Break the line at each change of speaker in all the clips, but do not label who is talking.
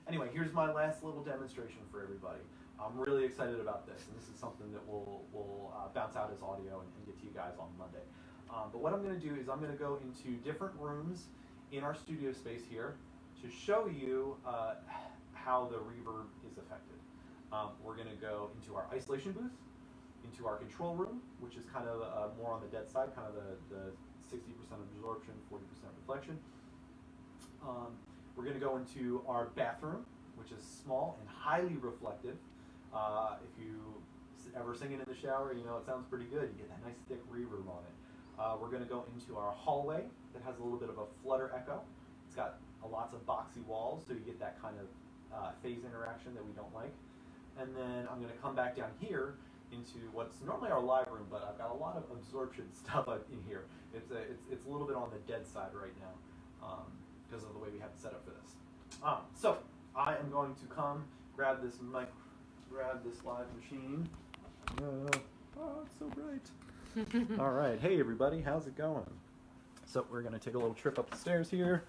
Anyway, here's my last little demonstration for everybody. I'm really excited about this, and this is something that will bounce out as audio and get to you guys on Monday. But what I'm going to do is I'm going to go into different rooms in our studio space here to show you how the reverb is affected. We're going to go into our isolation booth, into our control room, which is kind of more on the dead side, kind of the 60% absorption, 40% reflection. We're going to go into our bathroom, which is small and highly reflective. If you ever sing it in the shower, you know it sounds pretty good. You get that nice thick reverb on it. We're going to go into our hallway that has a little bit of a flutter echo. It's got lots of boxy walls, so you get that kind of phase interaction that we don't like. And then I'm going to come back down here into what's normally our live room, but I've got a lot of absorption stuff in here. It's a little bit on the dead side right now because of the way we have it set up for this. So I am going to come grab this mic, grab this live machine. Oh, it's so bright. All right, hey everybody, how's it going? So we're going to take a little trip up the stairs here.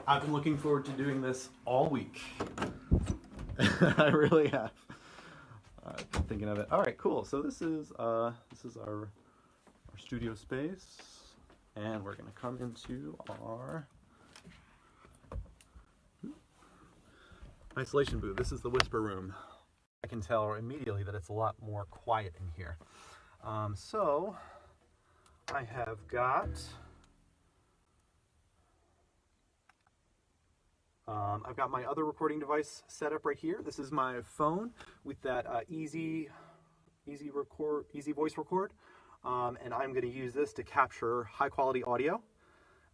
I've been looking forward to doing this all week. I really have. I've been thinking of it. All right, cool. So this is our studio space, and we're going to come into our isolation booth. This is the whisper room. I can tell immediately that it's a lot more quiet in here. So I have got I've got my other recording device set up right here. This is my phone with that easy voice record, and I'm going to use this to capture high quality audio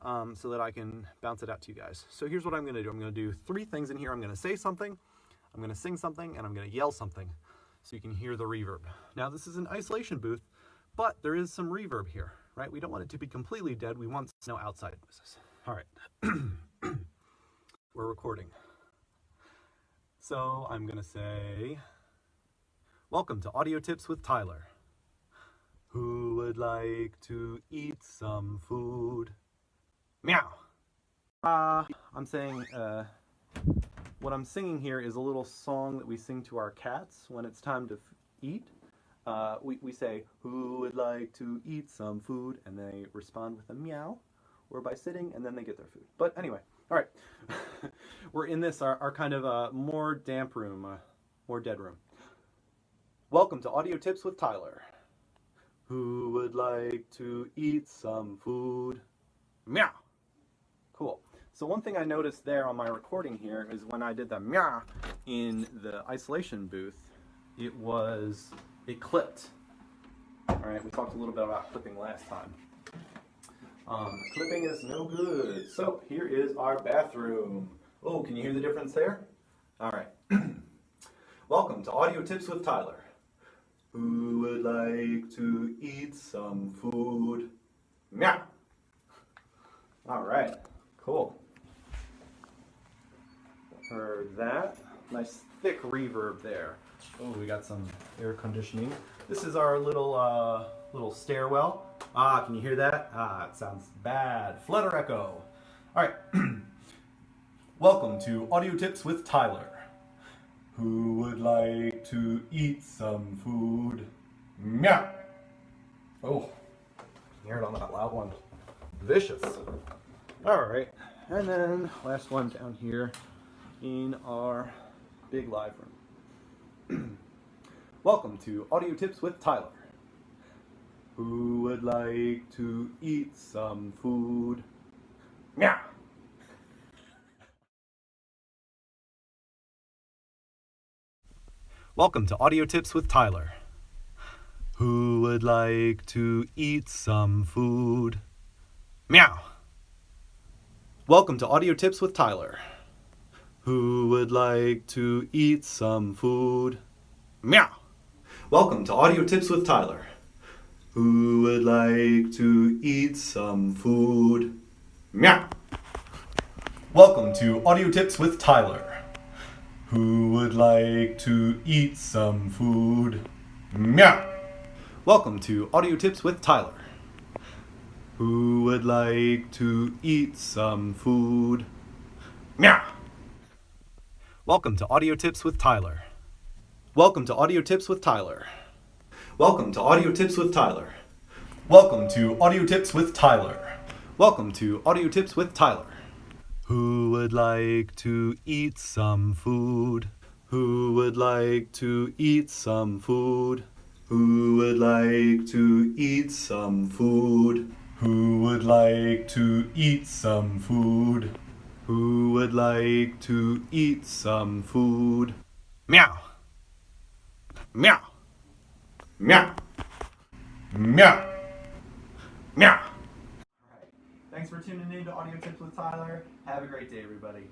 so that I can bounce it out to you guys. So here's what I'm going to do. I'm going to do 3 things in here. I'm going to say something, I'm going to sing something, and I'm going to yell something so you can hear the reverb. Now this is an isolation booth, but there is some reverb here, right? We don't want it to be completely dead. We want no outside noises. All right. We're recording. So I'm going to say, welcome to Audio Tips with Tyler. Who would like to eat some food? Meow. I'm saying, what I'm singing here is a little song that we sing to our cats when it's time to eat. We say, who would like to eat some food? And they respond with a meow, or by sitting, and then they get their food. But anyway, all right. We're in this, our kind of more damp room, more dead room. Welcome to Audio Tips with Tyler. Who would like to eat some food? Meow. Cool. So one thing I noticed there on my recording here is when I did the meow in the isolation booth, it clipped. All right, we talked a little bit about clipping last time. Clipping is no good. So here is our bathroom. Oh, can you hear the difference there? All right. Welcome to Audio Tips with Tyler. Who would like to eat some food? Meow. All right, cool. Heard that. Nice thick reverb there. Oh, we got some air conditioning. This is our little stairwell. Can you hear that? It sounds bad. Flutter echo. All right. Welcome to Audio Tips with Tyler. Who would like to eat some food? Meow. Oh, you hear it on that loud one. Vicious. All right. And then last one down here in our big live room. Welcome to Audio Tips with Tyler. Who would like to eat some food? Meow. Welcome to Audio Tips with Tyler. Who would like to eat some food? Meow. Welcome to Audio Tips with Tyler. Who would like to eat some food? Meow. Welcome to Audio Tips with Tyler. Who would like to eat some food? Meow. Welcome to Audio Tips with Tyler. Who would like to eat some food? Meow. Welcome to Audio Tips with Tyler. Who would like to eat some food? Meow! Welcome to Audio Tips with Tyler. Welcome to Audio Tips with Tyler. Welcome to Audio Tips with Tyler. Welcome to Audio Tips with Tyler. Welcome to Audio Tips with Tyler. Who would like to eat some food? Who would like to eat some food? Who would like to eat some food? Who would like to eat some food? Who would like to eat some food? Meow! Meow! Meow! Meow! Meow! Alright, thanks for tuning in to Audio Tips with Tyler. Have a great day, everybody.